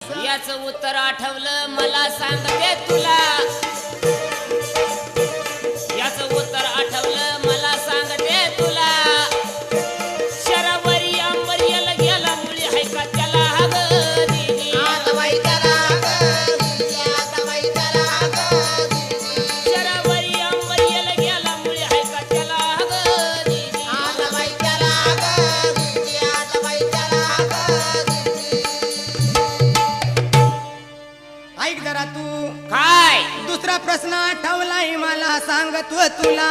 याचं उत्तर आठवलं मला सांगते तुला, याचं उत्तर आठवलं मला सांगते तुला. शरावरी अंबरियाला गेला मुली हाय का त्याला हग दिली, शरावरी अंबरियाला गेला मुली हाय का त्याला हग दिली. ऐक जरा तू काय दुसरा प्रश्न आठवलाय मला सांगतो तुला.